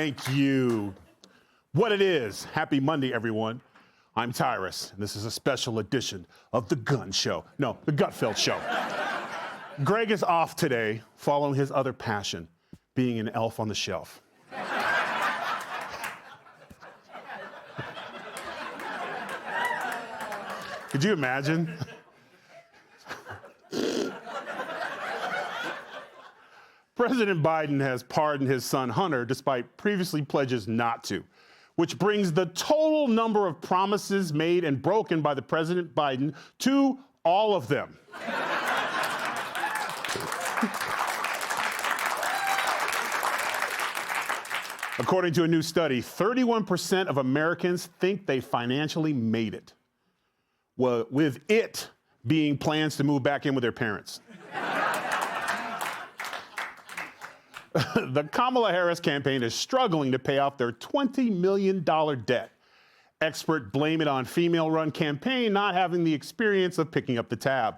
Thank you. What it is. Happy Monday, everyone. I'm Tyrus, and this is a special edition of The Gun Show. No, The Gutfeld Show. Greg is off today, following his other passion, being an elf on the shelf. Could you imagine? President Biden has pardoned his son Hunter despite previously pledges not to, which brings the total number of promises made and broken by the President Biden to all of them. According to a new study, 31% of Americans think they financially made it, well, with it being plans to move back in with their parents. The Kamala Harris campaign is struggling to pay off their $20 million debt. Experts blame it on female-run campaign not having the experience of picking up the tab.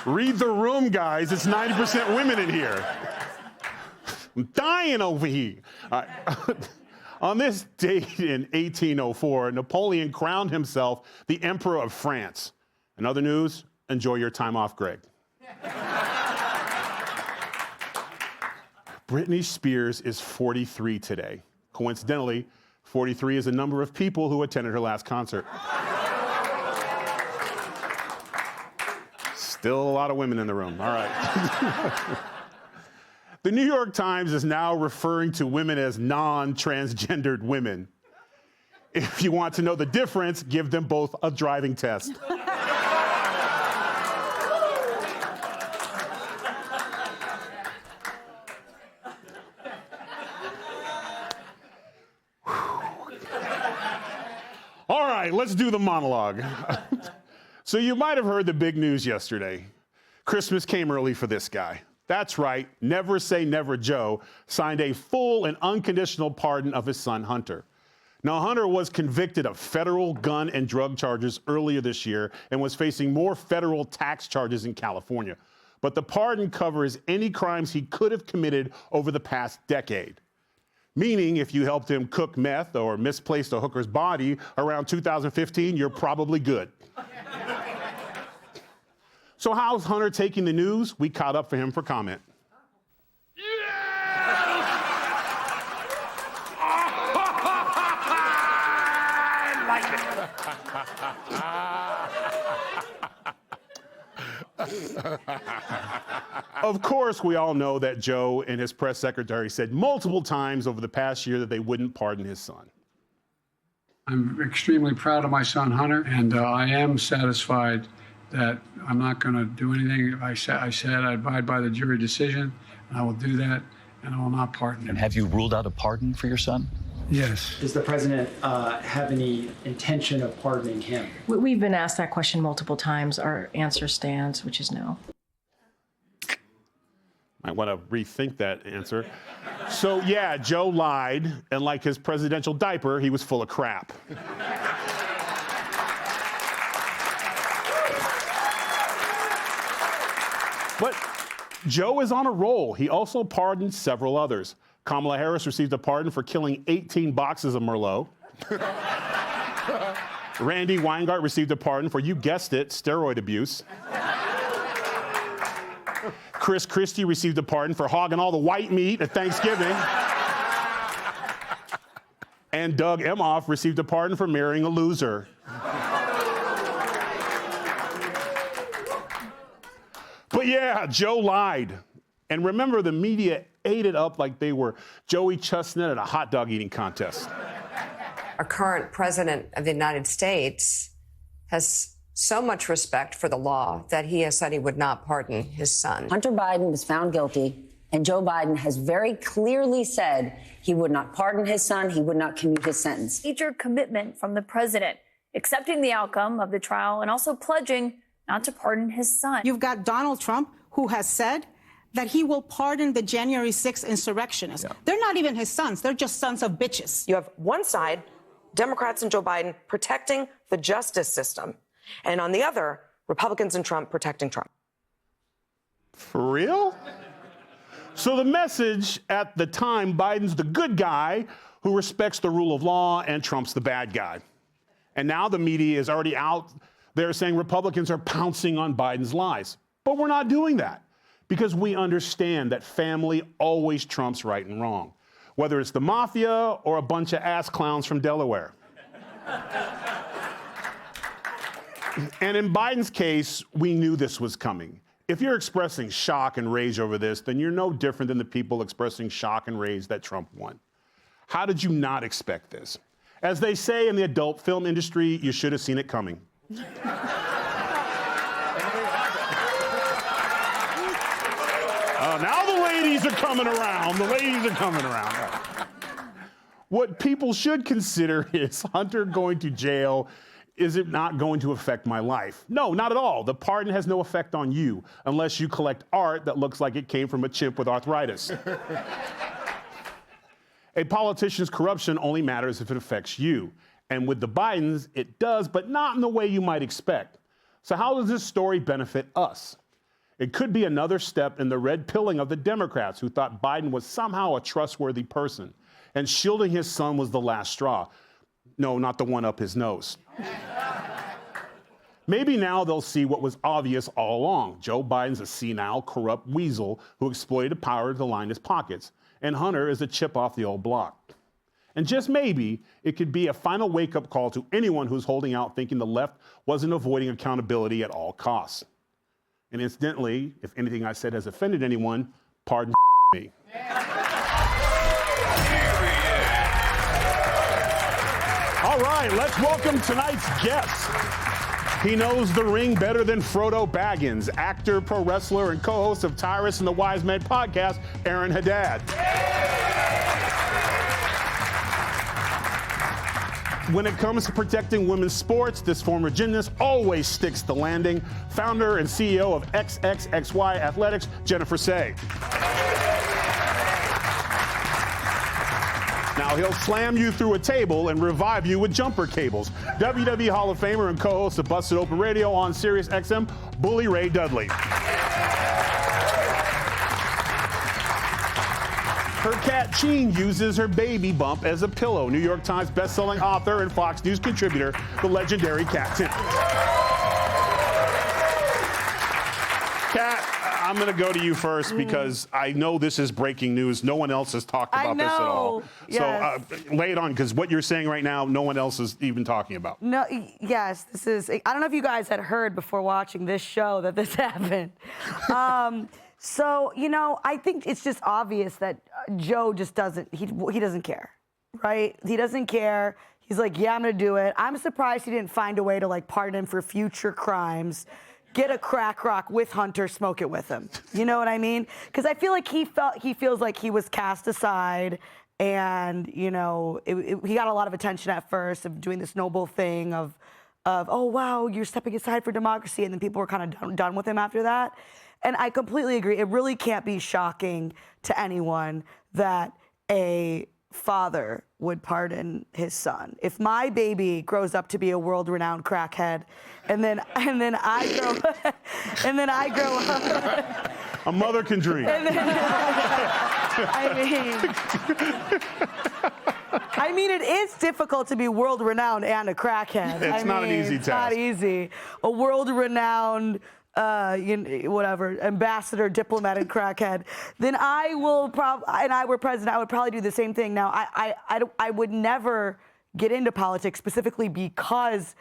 Read the room, guys. It's 90% women in here. I'm dying over here. On this date in 1804, Napoleon crowned himself the Emperor of France. In other news, enjoy your time off, Greg. Britney Spears is 43 today. Coincidentally, 43 is the number of people who attended her last concert. Still a lot of women in the room. All right. The New York Times is now referring to women as non-transgendered women. If you want to know the difference, give them both a driving test. All right, let's do the monologue. So you might have heard the big news yesterday. Christmas came early for this guy. That's right, Never Say Never Joe signed a full and unconditional pardon of his son, Hunter. Now, Hunter was convicted of federal gun and drug charges earlier this year and was facing more federal tax charges in California. But the pardon covers any crimes he could have committed over the past decade. Meaning, if you helped him cook meth or misplaced a hooker's body around 2015, you're probably good. So how's Hunter taking the news? We caught up for him for comment. Of course, we all know that Joe and his press secretary said multiple times over the past year that they wouldn't pardon his son. I'm extremely proud of my son, Hunter, and I am satisfied that I'm not going to do anything. I said I abide by the jury decision, and I will do that, and I will not pardon him. And have you ruled out a pardon for your son? Yes. Does the president have any intention of pardoning him? We've been asked that question multiple times. Our answer stands, which is no. Might want to rethink that answer. So yeah, Joe lied, and like his presidential diaper, he was full of crap. But Joe is on a roll. He also pardoned several others. Kamala Harris received a pardon for killing 18 boxes of Merlot. Randy Weingart received a pardon for, you guessed it, steroid abuse. Chris Christie received a pardon for hogging all the white meat at Thanksgiving. And Doug Emhoff received a pardon for marrying a loser. But yeah, Joe lied. And remember, the media ate it up like they were Joey Chestnut at a hot dog eating contest. Our current president of the United States has so much respect for the law that he has said he would not pardon his son. Hunter Biden was found guilty, and Joe Biden has very clearly said he would not pardon his son, he would not commute his sentence. Major commitment from the president, accepting the outcome of the trial and also pledging not to pardon his son. You've got Donald Trump, who has said that he will pardon the January 6th insurrectionists. Yeah. They're not even his sons. They're just sons of bitches. You have one side, Democrats and Joe Biden, protecting the justice system. And on the other, Republicans and Trump protecting Trump. For real? So the message at the time, Biden's the good guy who respects the rule of law and Trump's the bad guy. And now the media is already out there saying Republicans are pouncing on Biden's lies. But we're not doing that because we understand that family always trumps right and wrong, whether it's the mafia or a bunch of ass clowns from Delaware. And in Biden's case, we knew this was coming. If you're expressing shock and rage over this, then you're no different than the people expressing shock and rage that Trump won. How did you not expect this? As they say in the adult film industry, you should have seen it coming. Now the ladies are coming around. The ladies are coming around. What people should consider is Hunter going to jail. Is it not going to affect my life? No, not at all. The pardon has no effect on you unless you collect art that looks like it came from a chimp with arthritis. A politician's corruption only matters if it affects you. And with the Bidens, it does, but not in the way you might expect. So how does this story benefit us? It could be another step in the red pilling of the Democrats who thought Biden was somehow a trustworthy person, and shielding his son was the last straw. No, not the one up his nose. Maybe now they'll see what was obvious all along. Joe Biden's a senile, corrupt weasel who exploited power to line his pockets, and Hunter is a chip off the old block. And just maybe, it could be a final wake-up call to anyone who's holding out thinking the left wasn't avoiding accountability at all costs. And incidentally, if anything I said has offended anyone, pardon me. All right, let's welcome tonight's guest. He knows the ring better than Frodo Baggins, actor, pro wrestler, and co-host of Tyrus and the Wise Men podcast, Aaron Haddad. When it comes to protecting women's sports, this former gymnast always sticks the landing. Founder and CEO of XXXY Athletics, Jennifer Say. Now he'll slam you through a table and revive you with jumper cables. WWE Hall of Famer and co-host of Busted Open Radio on Sirius XM, Bully Ray Dudley. Her cat Cheen uses her baby bump as a pillow. New York Times bestselling author and Fox News contributor, the legendary Cat Tim. Cat, I'm going to go to you first because I know this is breaking news. No one else has talked about this at all. Yes. So lay it on, because what you're saying right now, no one else is even talking about. No, yes, this is, I don't know if you guys had heard before watching this show that this happened. So, you know, I think it's just obvious that Joe just doesn't, he doesn't care, right? He doesn't care. He's like, yeah, I'm going to do it. I'm surprised he didn't find a way to, like, pardon him for future crimes, get a crack rock with Hunter, smoke it with him. You know what I mean? Because I feel like he feels like he was cast aside, and, you know, he got a lot of attention at first of doing this noble thing of oh, wow, you're stepping aside for democracy, and then people were kind of done with him after that. And I completely agree. It really can't be shocking to anyone that a father would pardon his son. If my baby grows up to be a world-renowned crackhead, and then I grow up, a mother can dream. I mean, it is difficult to be world-renowned and a crackhead. It's not an easy task. It's not easy. A world-renowned ambassador, diplomatic crackhead, then I will and I were president, I would probably do the same thing. Now, I would never get into politics specifically because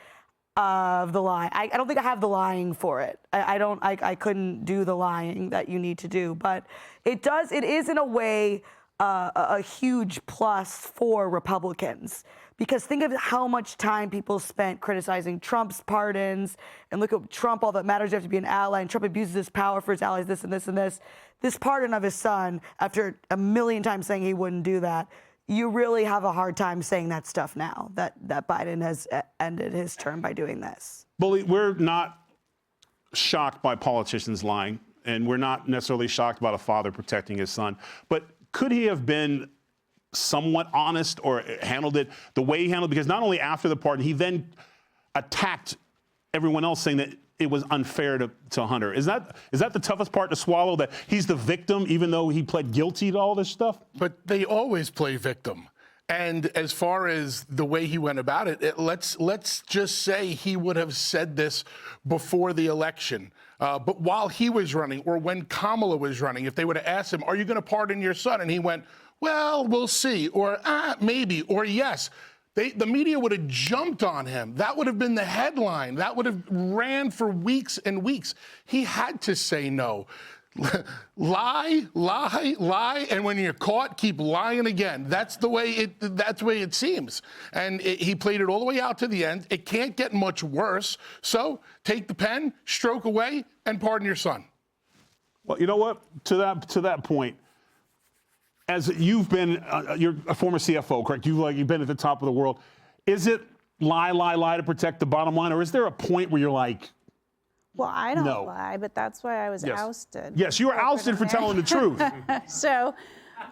of the lie. I don't think I have the lying for it. I couldn't do the lying that you need to do, but it is in a way a huge plus for Republicans. Because think of how much time people spent criticizing Trump's pardons, and look at Trump, all that matters, you have to be an ally, and Trump abuses his power for his allies, this and this and this. This pardon of his son, after a million times saying he wouldn't do that, you really have a hard time saying that stuff now, that Biden has ended his term by doing this. Bully, we're not shocked by politicians lying, and we're not necessarily shocked about a father protecting his son, but could he have been somewhat honest or handled it the way he handled it? Because not only after the pardon, he then attacked everyone else, saying that it was unfair to Hunter. Is that the toughest part to swallow, that he's the victim even though he pled guilty to all this stuff? But they always play victim. And as far as the way he went about it, let's just say he would have said this before the election. But while he was running, or when Kamala was running, if they would have asked him, are you going to pardon your son? And he went, well, we'll see, or maybe, or yes. The media would have jumped on him. That would have been the headline. That would have ran for weeks and weeks. He had to say no. Lie, lie, lie, and when you're caught, keep lying again. That's the way it seems. And he played it all the way out to the end. It can't get much worse. So take the pen, stroke away, and pardon your son. Well, you know what? To that point, as you've been, you're a former CFO, correct? You've been at the top of the world. Is it lie, lie, lie to protect the bottom line, or is there a point where you're like, well, I don't no. lie, but that's why I was Yes. ousted. Yes, you were ousted for telling the truth. So,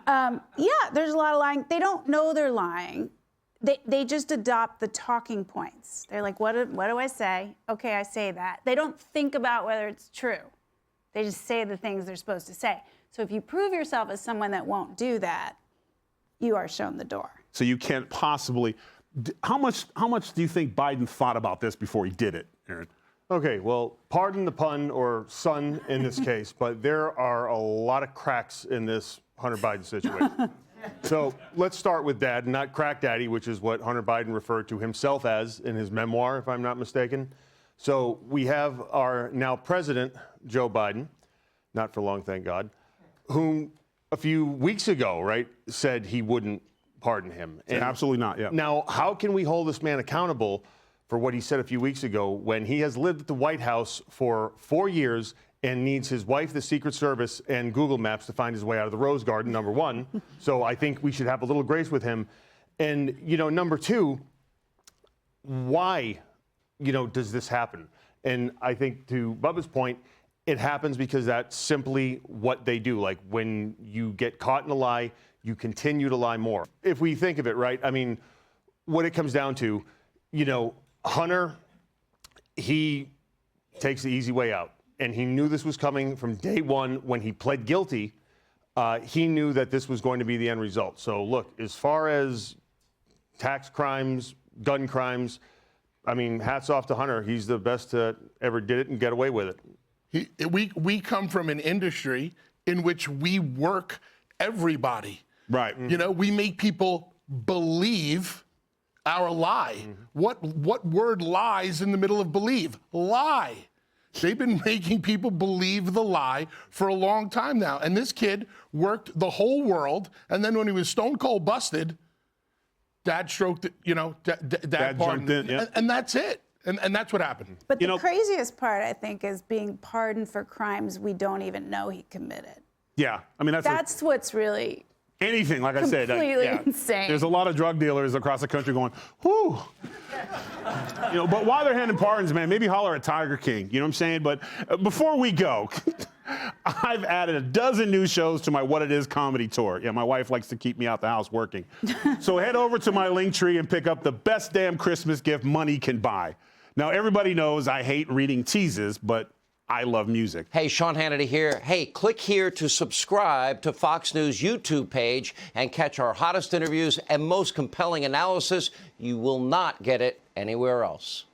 yeah, there's a lot of lying. They don't know they're lying. They just adopt the talking points. They're like, what do I say? Okay, I say that. They don't think about whether it's true. They just say the things they're supposed to say. So if you prove yourself as someone that won't do that, you are shown the door. So you can't possibly. How much do you think Biden thought about this before he did it, Aaron? Okay, well, pardon the pun, or son in this case, but there are a lot of cracks in this Hunter Biden situation. So let's start with Dad, not Crack Daddy, which is what Hunter Biden referred to himself as in his memoir, if I'm not mistaken. So we have our now president, Joe Biden, not for long, thank God, whom a few weeks ago, right, said he wouldn't pardon him. And absolutely not, yeah. Now, how can we hold this man accountable for what he said a few weeks ago when he has lived at the White House for 4 years and needs his wife, the Secret Service, and Google Maps to find his way out of the Rose Garden, number one. So I think we should have a little grace with him. And, number two, why, does this happen? And I think to Bubba's point, it happens because that's simply what they do. Like, when you get caught in a lie, you continue to lie more. If we think of it, right, I mean, what it comes down to, Hunter, he takes the easy way out. And he knew this was coming from day one when he pled guilty. He knew that this was going to be the end result. So, look, as far as tax crimes, gun crimes, I mean, hats off to Hunter. He's the best to ever did it and get away with it. We come from an industry in which we work everybody. Right. We make people believe our lie. What word lies in the middle of believe? Lie. They've been making people believe the lie for a long time now. And this kid worked the whole world. And then when he was stone cold busted, Dad stroked it, Dad jumped in, yeah. And that's it. And that's what happened. But the craziest part, I think, is being pardoned for crimes we don't even know he committed. Yeah, I mean, that's what's really anything, like I said. Completely insane. There's a lot of drug dealers across the country going, whoo. But while they're handing pardons, man, maybe holler at Tiger King. You know what I'm saying? But before we go, I've added a dozen new shows to my What It Is comedy tour. Yeah, my wife likes to keep me out the house working. So head over to my Linktree and pick up the best damn Christmas gift money can buy. Now, everybody knows I hate reading teases, but I love music. Hey, Sean Hannity here. Hey, click here to subscribe to Fox News YouTube page and catch our hottest interviews and most compelling analysis. You will not get it anywhere else.